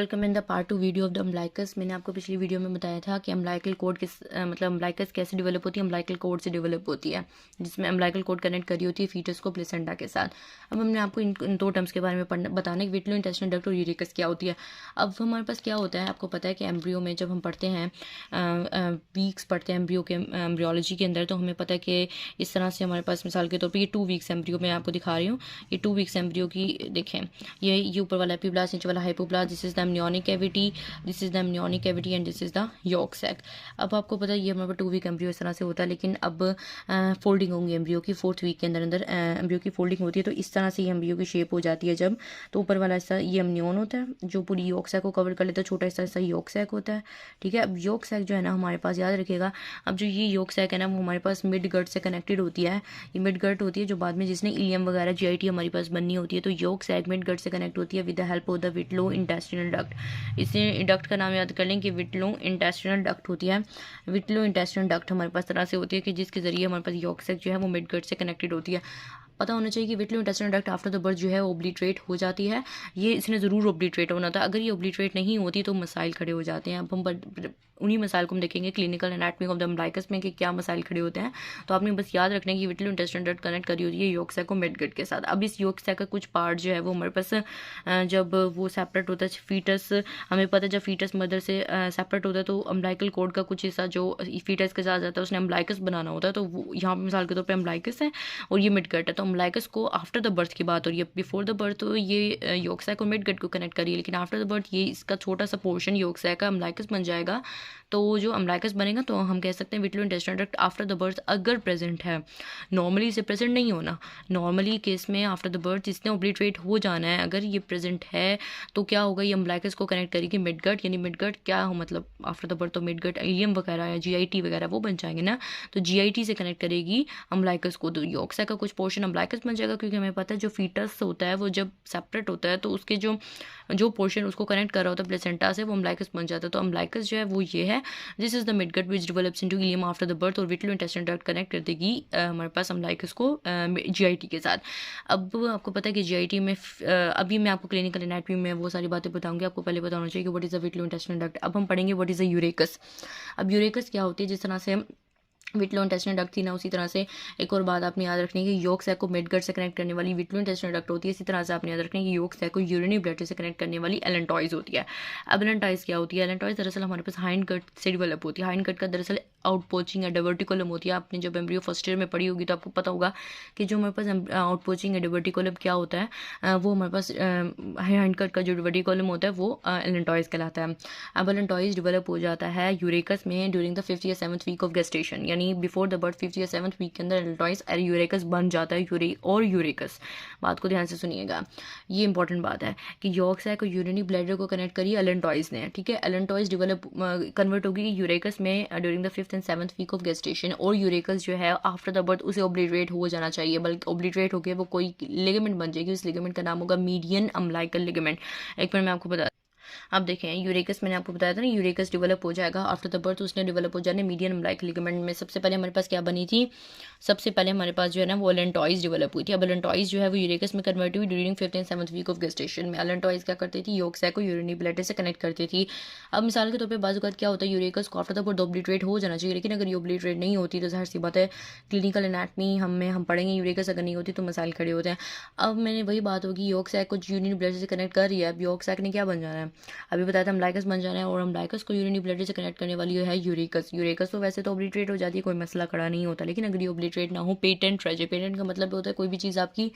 Welcome in the part 2 video of the umbilicus. मैंने आपको पिछली वीडियो में बताया था कि अम्बलाइकल कोड मतलब अम्बलाइकस कैसे डेवलप होती है। अम्बलाइकल कोड से डेवलप होती है, जिसमें अम्बलाइकल कोड कनेक्ट करी होती है फीटस को प्लेसेंटा के साथ। अब हमने आपको इन दो टर्म्स के बारे में बताना है, विट्लो इंटेस्टिनल डक्ट और यूरेकस क्या होती है। अब हमारे पास क्या होता है, आपको पता है कि एम्ब्रियो में जब हम पढ़ते हैं, वीक्स पढ़ते हैं एम्ब्रियो के एम्ब्रियोलॉजी के अंदर, तो हमें पता है कि इस तरह से हमारे पास मिसाल के तौर पर ये 2 वीक्स एम्ब्रियो मैं आपको दिखा रही हूँ। ये 2 वीक्स एम्ब्रियो की देखें, ये ऊपर वाला एपिब्लास्ट, नीचे वाला hypoblast, this is the amniotic cavity, this is the amniotic cavity and this is the yolk sac. अब आपको पता है ये हमारे 2 वीक एम्ब्रियो इस तरह से होता है, लेकिन अब फोल्डिंग होंगी एम्ब्रियो की 4th वीक के अंदर एम्ब्रियो की फोल्डिंग होती है, तो इस तरह से ये एम्ब्रियो की शेप हो जाती है जब। तो ऊपर वाला हिस्सा ये एमनियोन होता है जो पूरी यॉर्क सैक को कवर कर लेता है, छोटा हिस्सा यॉर्क सैक होता है। ठीक है, अब यॉर्क सैक जो है ना हमारे पास, याद रखिएगा, अब जो ये यॉर्क सैक है ना वो हमारे पास मिड गट से कनेक्टेड होती है। ये मिड गट होती है जो बाद में जिसने इलियम वगैरह जीआईटी हमारे पास बननी होती है, तो यॉर्क सैक मिड गट से कनेक्ट होती है with the help of the vitello intestinal duct. इसे डक्ट का नाम याद कर लें कि विट्लो इंटेस्टिनल डक्ट होती है। विट्लो इंटेस्टिनल डक्ट हमारे पास तरह से होती है कि जिसके जरिए हमारे पास यॉर्क सैक जो है वो मिड गट से कनेक्टेड होती है। पता होना चाहिए कि vitello intestinal duct after the birth जो है वो ओब्लिटरेट हो जाती है। ये इसने ज़रूर ओब्लिटरेट होना था, अगर ये ओब्लिटरेट नहीं होती तो मसाइल खड़े हो जाते हैं। अब हम उन्हीं मसाइल को हम देखेंगे clinical anatomy of the umbilicus में कि क्या मसाइल खड़े होते हैं। तो आपने बस याद रखना है कि विट्लो इंटेस्टिनल डक्ट कनेक्ट करी होती है यॉर्क सैक को मिड गट के साथ। अब इस यॉर्क सैक का कुछ पार्ट जो है वो हमारे पास जब वो सेपरेट होता है फीटस, हमें पता है जब फीटस मदर से सेपरेट होता है तो अम्बलाइकल कोड का कुछ हिस्सा जो फीटस के साथ जाता है उसने अम्बलाइकस बनाना होता है। तो वो यहाँ पर मिसाल के तौर पर अम्बलाइकस है और ये मिड गट है, तो अम्बलाइकस को आफ्टर द बर्थ की बात हो रही है। बिफोर द बर्थ तो ये यॉर्क सैक और मिड गट को कनेक्ट करिए, लेकिन आफ्टर द बर्थ ये इसका छोटा सा पोर्शन यॉर्क सैक का अम्बलाइकस बन जाएगा। तो जो अम्बलाइकस बनेगा तो हम कह सकते हैं vitello intestinal duct after the birth अगर प्रेजेंट है। नॉर्मली इसे प्रेजेंट नहीं होना, नॉर्मली केस में आफ्टर द बर्थ जिसने ओब्लिटरेट हो जाना है, अगर ये प्रेजेंट है तो क्या होगा, ये अम्बलाइकस को कनेक्ट करेगी मिड गट, यानी मिड गट क्या हो मतलब आफ्टर द बर्थ तो मिड गट इलियम वगैरह या जीआईटी वगैरह वो बन जाएंगे ना, तो जीआईटी से कनेक्ट करेगी अम्बलाइकस को। तो यॉर्क सैक का कुछ पोर्शन अम्बलाइकस बन जाएगा, क्योंकि हमें पता है जो फीटस होता है वो जब सेपरेट होता है तो उसके जो पोर्शन उसको कनेक्ट कर रहा होता है प्लेसेंटा से वो अम्बलाइकस बन जाता है। तो अम्बलाइकस जो है वो ये है, this is the mid gut which develops into ileum after the birth, और विट्लो इंटेस्टिनल डक्ट कनेक्ट कर देगी हमारे पास अम्बलाइकस को जीआईटी के साथ। अब आपको पता है कि जीआईटी में अभी मैं आपको क्लिनिकल एनाटमी में वो सारी बातें बताऊंगी, आपको पहले पता होना चाहिए कि what is the vitello intestinal duct. अब हम पढ़ेंगे व्हाट इज द यूरेकस। अब यूरेकस क्या होती है, जिस तरह से विट्लो इंटेस्टिनल डक्ट थी ना, उसी तरह से एक और बात आपने याद रखनी है कि यॉर्क सैक को मिड गट से कनेक्ट करने वाली विट्लो इंटेस्टिनल डक्ट होती है। इसी तरह से आपने याद रखना है कि यॉर्क सैक को यूरिनरी ब्लैडर से कनेक्ट करने वाली एलेंटॉइज होती है। अब एलेंटॉइज क्या होती है, एलेंटॉइज दरअसल हमारे पास हाइंड गट से डेवलप होती है। हाइंड गट का दरअसल आउटपोचिंग या डाइवर्टिकुलम होती है। आपने जब एम्ब्रियो फर्स्ट ईयर में पढ़ी होगी तो आपको पता होगा कि जो हमारे पास आउटपोचिंग या डाइवर्टिकुलम क्या होता है, वो हमारे पास हाइंड गट का जो डाइवर्टिकुलम होता है वो एलेंटॉइज कहलाता है। अब एलेंटॉइज डेवलप हो जाता है यूरेकस में ड्यूरिंग द 5th या 7th वीक ऑफ गेस्टेशन, यानी बिफोर द बर्थ 5th या 7th वीक के अंदर एलेंटॉइज यूरेकस बन जाता है। यूरेकस बात को ध्यान से सुनिएगा, ये इंपॉर्टेंट बात है कि यॉर्क सैक और यूरिनरी ब्लैडर को कनेक्ट करी एलेंटॉइज ने। ठीक है, एलेंटॉइज डेवलप कन्वर्ट होगी यूरेकस में during the 5th and 7th week of gestation, और यूरेकस जो है आफ्टर द बर्थ उसे ओब्लिटरेट हो जाना चाहिए, बल्कि ओब्लिटरेट होकर वो कोई लिगामेंट बन जाएगी। उस लिगामेंट का नाम होगा मीडियन अम्बलाइकल लिगामेंट। एक बार मैं आपको बता, अब देखें यूरेकस मैंने आपको बताया था ना, यूरेकस डेवलप हो जाएगा आफ्टर द बर्थ, उसने डेवलप हो जाने मीडियन अम्बलाइकल लिगामेंट में। सबसे पहले हमारे पास क्या बनी थी, सबसे पहले हमारे पास जो है ना वो एलेंटॉइज डेवलप हुई थी। अब एलेंटॉइज जो है वो यूरेकस में कन्वर्ट हुई during 5th and 7th week of gestation में। एलेंटॉइज क्या करती थी, यॉर्क सैक को यूरिनरी ब्लैडर से कनेक्ट करती थी। अब मिसाल के तौर पर बाज़ क्या होता है, यूरेकस को आफ्टर द बर्थ ओब्लिटरेट हो जाना चाहिए, लेकिन अगर ये ओब्लिटरेट नहीं होती तो जाहिर सी बात है क्लिनिकल एनाटमी हम पढ़ेंगे, यूरेकस अगर नहीं होती तो मसाइल खड़े होते हैं। अब मैंने वही बात होगी, यॉर्क सैक को यूरिनरी ब्लैडर से कनेक्ट कर रही है। अब यॉर्क सैक ने क्या बन जाना है, अभी बताया था अम्बलाइकस बन जाना है, और अम्बलाइकस को यूरिनरी ब्लैडर से कनेक्ट करने वाली है यूरेकस। यूरेकस तो वैसे तो ओब्लिटरेट हो जाती है, कोई मसला खड़ा नहीं होता, लेकिन अगर ये ओब्लिटरेट ना हो, पेटेंट रह जाए। पेटेंट का मतलब होता है कोई भी चीज़ आपकी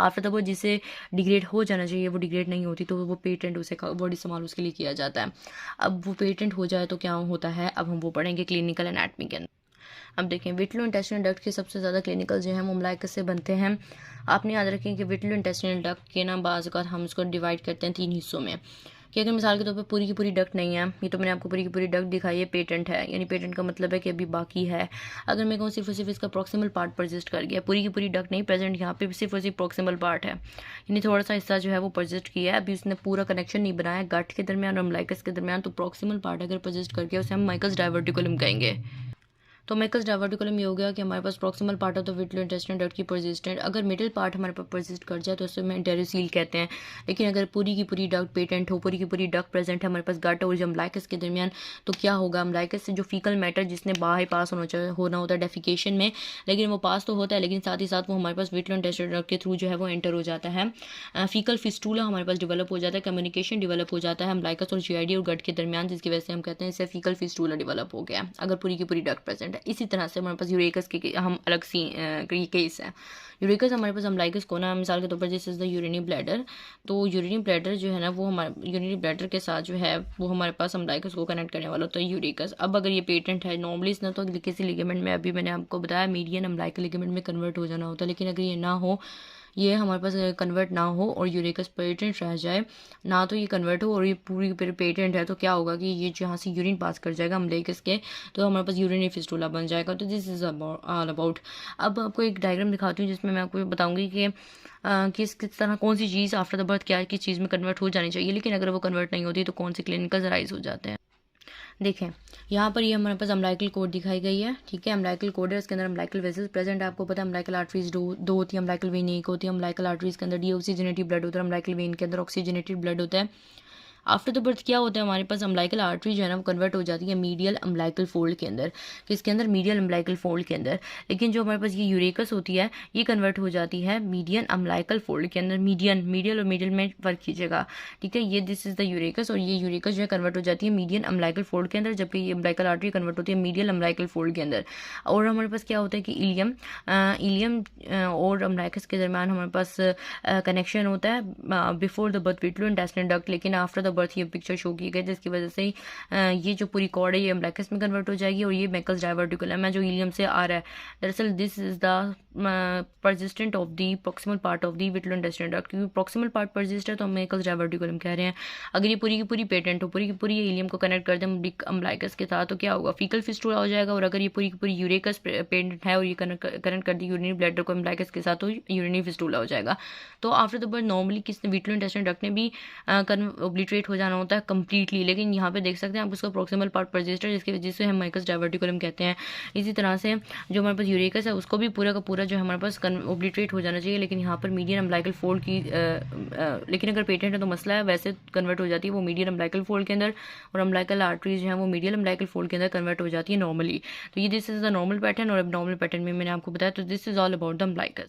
आफ्टर द बर्थ जिसे डिग्रेड हो जाना चाहिए वो डिग्रेड नहीं होती, तो वो पेटेंट उसे वर्ड इस्तेमाल उसके लिए किया जाता है। अब वो पेटेंट हो जाए तो क्या होता है, अब हम वो पढ़ेंगे क्लिनिकल एनाटमी के अंदर। अब देखें विट्लो इंटेस्टिनल डक्ट के सबसे ज़्यादा क्लिनिकल जो है वो अम्बलाइकस से बनते हैं। आपने याद रखें कि विट्लो इंटेस्टिनल डक्ट के ना बाज़ अगर हम उसको डिवाइड करते हैं 3 हिस्सों में, कि अगर मिसाल के तौर पे पूरी की पूरी डक्ट नहीं है, ये तो मैंने आपको पूरी की पूरी डक्ट दिखाई है, पेटेंट है, यानी पेटेंट का मतलब है कि अभी बाकी है। अगर मैं कहूँ सिर्फ और सिर्फ इसका प्रॉक्सिमल पार्ट परजिस्ट कर गया, पूरी की पूरी डक्ट नहीं प्रेजेंट, यहाँ पे सिर्फ और सिर्फ प्रॉक्सिमल पार्ट है, यानी थोड़ा सा हिस्सा जो है वो परजिस्ट किया है, अभी उसने पूरा कनेक्शन नहीं बनाया गट के दरमियान और अम्बलाइकस के दरमियान, तो प्रॉक्सिमल पार्ट अगर परजिस्ट कर गया उसे हम माइकस डाइवर्टिकुलम कहेंगे। तो मेकल्स डायवर्टिकुलम ये हो गया कि हमारे पास proximal part of the vitellointestinal duct की परसिस्टेंट, अगर मिडिल पार्ट हमारे पास परसिस्ट कर जाए तो उसे हम इंटेरोसील कहते हैं। लेकिन अगर पूरी की पूरी डक्ट पेटेंट हो, पूरी की पूरी डक्ट प्रेजेंट है हमारे पास गट और अम्बलाइकस के दरमियान, तो क्या होगा, अम्बलाइकस से जो फीकल मैटर जिसने बाहर पास होना होता है डेफिकेशन में, लेकिन वो पास तो होता है लेकिन साथ ही साथ वो हमारे पास विट्रोइंटेस्टिनल डक्ट के थ्रू जो है वो एंटर हो जाता है। फीकल फिस्टूला हमारे पास डेवलप हो जाता है, कम्युनिकेशन डेवलप हो जाता है अम्बलाइकस और जीआईडी और गट के दरमियान, जिसकी वजह से हम कहते हैं इसे फीकल फिस्टूला डेवलप हो गया अगर पूरी की पूरी डक्ट प्रेजेंट है। इसी तरह से हमारे पास यूरेकस के हम अलग सी केस है। यूरेकस हमारे पास अम्बलाइकस को ना मिसाल के तौर पर this is the urinary bladder, तो यूरिनी ब्लैडर जो है ना वो हमारे यूरिनी ब्लैडर के साथ जो है वो हमारे पास अम्बलाइकस को कनेक्ट करने वाला होता है यूरेकस। अब अगर ये पेटेंट है नॉर्मली इसने तो किसी लिगामेंट में, अभी मैंने आपको बताया मीडियन अम्बलाइकल लिगामेंट में कन्वर्ट हो जाना होता है, लेकिन अगर ये ना हो, ये हमारे पास कन्वर्ट ना हो और यूरेकस पेटेंट रह जाए, ना तो ये कन्वर्ट हो और ये पूरी पेटेंट है, तो क्या होगा कि ये जहाँ से यूरिन पास कर जाएगा अम्बलाइकस के, तो हमारे पास यूरिनरी फिस्टूला बन जाएगा। तो दिस इज ऑल अबाउट। अब आपको एक डायग्राम दिखाती हूँ जिसमें मैं आपको बताऊंगी कि किस तरह कौन सी चीज़ आफ्टर द बर्थ क्या किस चीज़ में कन्वर्ट हो जानी चाहिए, लेकिन अगर वो कन्वर्ट नहीं होती तो कौन से क्लिनिकल राइज हो जाते हैं। देखें यहाँ पर ये हमारे पास अम्बलाइकल कोड दिखाई गई है, ठीक है। अम्बलाइकल कोड है, इसके अंदर अम्बलाइकल वेसल्स प्रेजेंट है। आपको पता है अम्बलाइकल आर्टरीज दो होती है, अम्बलाइकल वेन एक होती है। अम्बलाइकल आर्टरीज के अंदर डीऑक्सीजनेटेड ब्लड होता है, अम्बलाइकल वेन के अंदर ऑक्सीजनेटेड ब्लड होता है। आफ्टर द बर्थ क्या होता है हमारे पास अम्बलाइकल आर्टरी जो है ना वो कन्वर्ट हो जाती है मीडियल अम्बलाइकल फोल्ड के अंदर, किसके अंदर, मीडियल अम्बलाइकल फोल्ड के अंदर। लेकिन जो हमारे पास ये यूरेकस होती है ये कन्वर्ट हो जाती है मीडियन अम्बलाइकल फोल्ड के अंदर। मीडियल और मिडिल में फर्क कीजिएगा, ठीक है। ये दिस इज द यूरेकस और ये यूरेकस जो है कन्वर्ट हो जाती है मीडियन अम्बलाइकल फोल्ड के अंदर, जबकि ये अम्बलाइकल आर्टरी कन्वर्ट होती है मीडियल अम्बलाइकल फोल्ड के अंदर। और हमारे पास क्या होता है कि इलियम और अम्बलाइकस के दरमियान हमारे पास कनेक्शन होता है बिफोर द बर्थ विट्रोइंटेस्टिनल डक्ट, लेकिन आफ्टर द बर्थ ये पिक्चर शो की गई, जिसकी वजह से ये जो पूरी कॉर्ड है ये अम्बलाइकस में कन्वर्ट हो जाएगी और ये मेकल्स डायवर्टिकुलम है जो इलियम से आ रहा है। दरअसल this is the persistent of the proximal part of the vitellointestinal duct, क्योंकि प्रॉक्सिमल पार्ट परसिस्ट है तो हम मेकल्स डायवर्टिकुलम कह रहे हैं। अगर ये पूरी की पूरी पेटेंट हो, पूरी की पूरी इलियम को कनेक्ट कर दें अम्बलाइकस के साथ, तो क्या होगा, फीकल फिस्टूला हो जाएगा। और अगर ये पूरी की पूरी यूरेकस पेटेंट है और ये कनेक्ट कर दी यूरिनरी ब्लैडर को अम्बलाइकस के साथ, तो यूरिनरी फिस्टूला हो जाएगा। तो आफ्टर द बर्थ नॉर्मली किस विट्रोइंटेस्टिनल डक्ट ने भी ओब्लिटरेट हो जाना होता है कंप्लीटली, लेकिन यहाँ पे देख सकते हैं आप उसका प्रॉक्सिमल पार्ट परसिस्ट है जिसकी वजह से हम मेकल्स डायवर्टिकुलम कहते हैं। इसी तरह से जो हमारे पास यूरेकस है उसको भी पूरा का पूरा जो हमारे पास ओब्लिटरेट हो जाना चाहिए, लेकिन यहाँ पर मीडियन अम्बलाइकल फोल्ड की लेकिन अगर पेटेंट है तो मसला है, वैसे कन्वर्ट हो जाती है वो मीडियन अम्बलाइकल फोल्ड के अंदर, और अम्बलाइकल आर्टरीज जो है वो मीडियल अम्बलाइकल फोल्ड के अंदर कन्वर्ट हो जाती है नॉर्मली। तो ये this is the normal pattern, और अब नॉर्मल पैटर्न में मैंने आपको बताया। तो this is all about the umbilicus.